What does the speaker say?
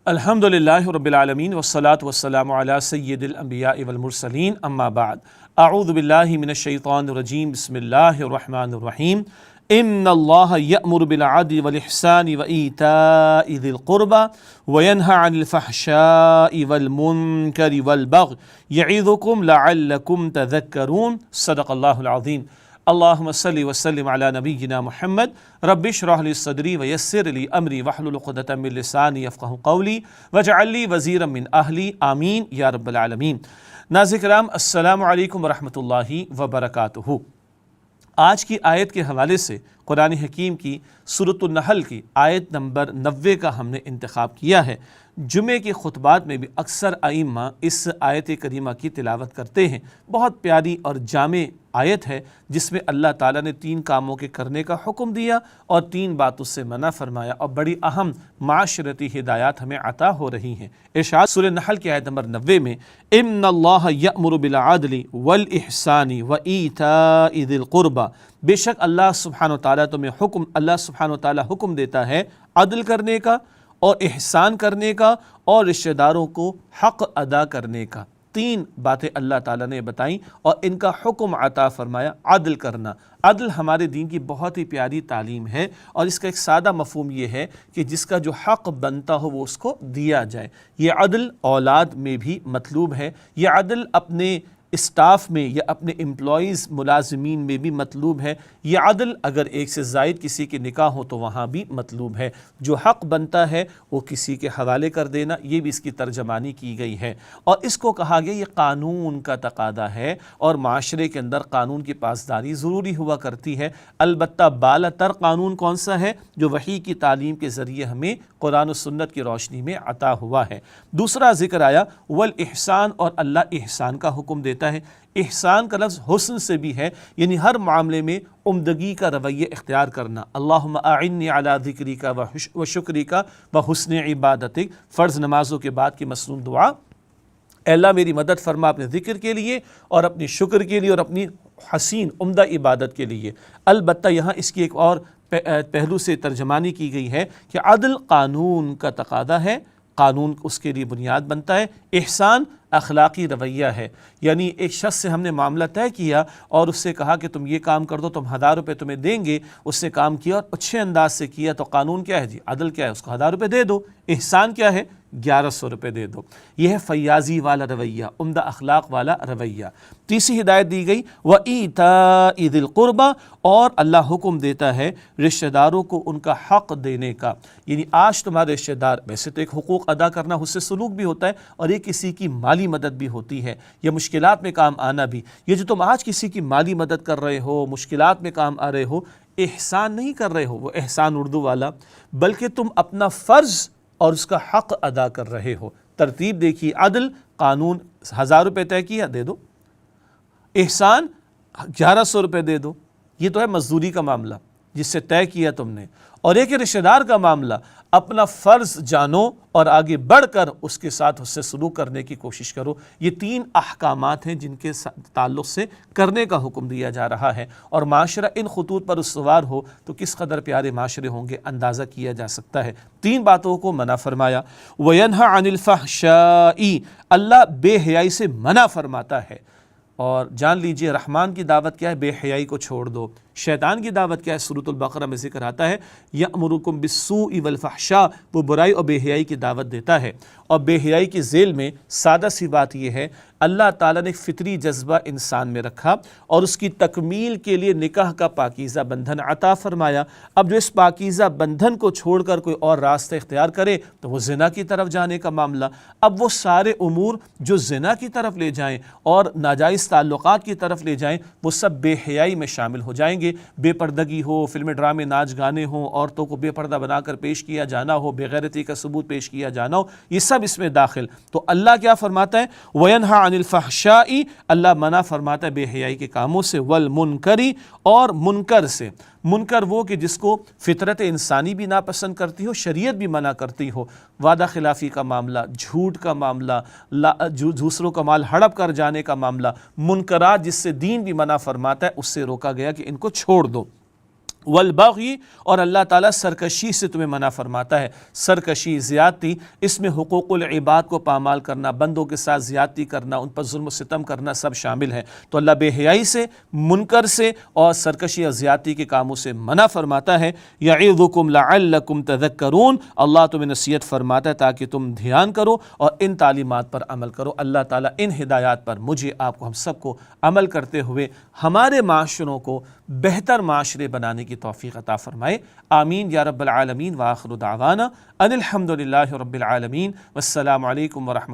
الحمدللہ رب العالمین والصلاة والسلام علی سید الانبیاء والمرسلین اما بعد اعوذ باللہ من الشیطان الرجیم بسم اللہ الرحمن الرحیم ان اللہ یأمر بالعدل والاحسان وایتاء ذی القربى وینہی عن الفحشاء والمنکر والبغی یعظکم لعلکم تذکرون صدق اللہ العظیم۔ اللہم صلی وسلم علی نبینا محمد رب اشرح لی صدری ویسر لی امری واحلل عقدۃ من لسانی یفقہوا قولی واجعل لی وزیرا من اہلی آمین یا رب العالمین۔ ناظرین کرام السلام علیکم ورحمۃ اللہ وبرکاتہ۔ آج کی آیت کے حوالے سے قرآن حکیم کی سورۃ النحل کی آیت نمبر 90 کا ہم نے انتخاب کیا ہے۔ جمعے کے خطبات میں بھی اکثر ائمہ اس آیت کریمہ کی تلاوت کرتے ہیں۔ بہت پیاری اور جامع آیت ہے جس میں اللہ تعالیٰ نے 3 کاموں کے کرنے کا حکم دیا اور 3 باتوں سے منع فرمایا، اور بڑی اہم معاشرتی ہدایات ہمیں عطا ہو رہی ہیں۔ ارشاد سورہ نحل کی آیت نمبر 90 میں ان اللہ یأمر بالعدل والاحسان وایتاء ذی القربى، بے شک اللہ سبحانہ وتعالیٰ اللہ سبحانہ وتعالیٰ حکم دیتا ہے عدل کرنے کا اور احسان کرنے کا اور رشتہ داروں کو حق ادا کرنے کا۔ 3 باتیں اللہ تعالیٰ نے بتائیں اور ان کا حکم عطا فرمایا، عدل کرنا۔ عدل ہمارے دین کی بہت ہی پیاری تعلیم ہے، اور اس کا ایک سادہ مفہوم یہ ہے کہ جس کا جو حق بنتا ہو وہ اس کو دیا جائے۔ یہ عدل اولاد میں بھی مطلوب ہے، یہ عدل اپنے اسٹاف میں یا اپنے امپلائیز ملازمین میں بھی مطلوب ہے، یہ عدل اگر ایک سے زائد کسی کے نکاح ہو تو وہاں بھی مطلوب ہے۔ جو حق بنتا ہے وہ کسی کے حوالے کر دینا، یہ بھی اس کی ترجمانی کی گئی ہے، اور اس کو کہا گیا یہ قانون کا تقاضا ہے، اور معاشرے کے اندر قانون کی پاسداری ضروری ہوا کرتی ہے۔ البتہ بالا تر قانون کون سا ہے؟ جو وحی کی تعلیم کے ذریعے ہمیں قرآن و سنت کی روشنی میں عطا ہوا ہے۔ دوسرا ذکر آیا والاحسان، اور اللہ احسان کا حکم دیتا ہے۔ احسان کا لفظ حسن سے بھی ہے، یعنی ہر معاملے میں عمدگی کا رویہ اختیار کرنا۔ اللہم اعنی علی ذکرک و شکرک و حسن عبادتک، فرض نمازوں کے بعد کی مسنون دعا، اے اللہ میری مدد فرما اپنے ذکر کے لیے اور اپنی شکر کے لیے اور اپنی حسین عمدہ عبادت کے لیے۔ البتہ یہاں اس کی ایک اور پہلو سے ترجمانی کی گئی ہے کہ عدل قانون کا تقاضا ہے، قانون اس کے لیے بنیاد بنتا ہے۔ احسان اخلاقی رویہ ہے، یعنی ایک شخص سے ہم نے معاملہ طے کیا اور اس سے کہا کہ تم یہ کام کر دو، تم 1000 روپے تمہیں دیں گے، اس سے کام کیا اور اچھے انداز سے کیا، تو قانون کیا ہے جی؟ عدل کیا ہے؟ اس کو 1000 روپے دے دو۔ احسان کیا ہے؟ 1100 روپے دے دو۔ یہ ہے فیاضی والا رویہ، عمدہ اخلاق والا رویہ۔ تیسری ہدایت دی گئی وَإِيتَاءِ ذِي الْقُرْبَى، اور اللہ حکم دیتا ہے رشتہ داروں کو ان کا حق دینے کا۔ یعنی آج تمہارے رشتہ دار، ویسے تو ایک حقوق ادا کرنا حسن سلوک بھی ہوتا ہے، اور یہ کسی کی مالی مدد بھی ہوتی ہے، یا مشکلات میں کام آنا بھی۔ یہ جو تم آج کسی کی مالی مدد کر رہے ہو، مشکلات میں کام آ رہے ہو، احسان نہیں کر رہے ہو، وہ احسان اردو والا، بلکہ تم اپنا فرض اور اس کا حق ادا کر رہے ہو۔ ترتیب دیکھیے، عدل قانون 1000 روپے طے کیا، دے دو۔ احسان 1100 روپے دے دو، یہ تو ہے مزدوری کا معاملہ جس سے طے کیا تم نے۔ اور ایک رشتہ دار کا معاملہ، اپنا فرض جانو اور آگے بڑھ کر اس کے ساتھ اس سے سلوک کرنے کی کوشش کرو۔ یہ 3 احکامات ہیں جن کے تعلق سے کرنے کا حکم دیا جا رہا ہے، اور معاشرہ ان خطوط پر استوار ہو تو کس قدر پیارے معاشرے ہوں گے اندازہ کیا جا سکتا ہے۔ 3 باتوں کو منع فرمایا۔ وَيَنْهَى عَنِ الْفَحْشَاءِ، اللہ بے حیائی سے منع فرماتا ہے۔ اور جان لیجئے رحمان کی دعوت کیا ہے؟ بے حیائی کو چھوڑ دو۔ شیطان کی دعوت کیا ہے؟ سورۃ البقرہ میں ذکر آتا ہے یأمرکم بالسوء والفحشاء، وہ برائی اور بے حیائی کی دعوت دیتا ہے۔ اور بے حیائی کی ذیل میں سادہ سی بات یہ ہے، اللہ تعالیٰ نے ایک فطری جذبہ انسان میں رکھا اور اس کی تکمیل کے لیے نکاح کا پاکیزہ بندھن عطا فرمایا۔ اب جو اس پاکیزہ بندھن کو چھوڑ کر کوئی اور راستہ اختیار کرے تو وہ زنا کی طرف جانے کا معاملہ۔ اب وہ سارے امور جو زنا کی طرف لے جائیں اور ناجائز تعلقات کی طرف لے جائیں، وہ سب بے حیائی میں شامل ہو جائیں گے۔ بے پردگی ہو، فلم ڈرامے ناچ گانے ہوں، عورتوں کو بے پردہ بنا کر پیش کیا جانا ہو، بے غیرتی کا ثبوت پیش کیا جانا ہو، یہ سب اس میں داخل۔ تو اللہ کیا فرماتا ہے؟ وَيَنْهَى عَنِ الْفَحْشَاءِ، اللہ منع فرماتا ہے بے حیائی کے کاموں سے، وَالْمُنْكَرِ، اور منکر سے۔ منکر وہ کہ جس کو فطرت انسانی بھی ناپسند کرتی ہو، شریعت بھی منع کرتی ہو، وعدہ خلافی کا معاملہ، جھوٹ کا معاملہ، دوسروں کا مال ہڑپ کر جانے کا معاملہ، منکرات جس سے دین بھی منع فرماتا ہے، اس سے روکا گیا کہ ان کو چھوڑ دو۔ والبغی، اور اللہ تعالیٰ سرکشی سے تمہیں منع فرماتا ہے۔ سرکشی، زیادتی، اس میں حقوق العباد کو پامال کرنا، بندوں کے ساتھ زیادتی کرنا، ان پر ظلم و ستم کرنا سب شامل ہے۔ تو اللہ بے حیائی سے، منکر سے اور سرکشی اور زیادتی کے کاموں سے منع فرماتا ہے۔ یعظکم لعلکم تذکرون، اللہ تمہیں نصیحت فرماتا ہے تاکہ تم دھیان کرو اور ان تعلیمات پر عمل کرو۔ اللہ تعالیٰ ان ہدایات پر مجھے، آپ کو، ہم سب کو عمل کرتے ہوئے ہمارے معاشروں کو بہتر معاشرے بنانے کی توفیق عطا فرمائے، آمین یا رب العالمین۔ وآخر دعوانا ان الحمد للہ رب العالمین، والسلام علیکم ورحمۃ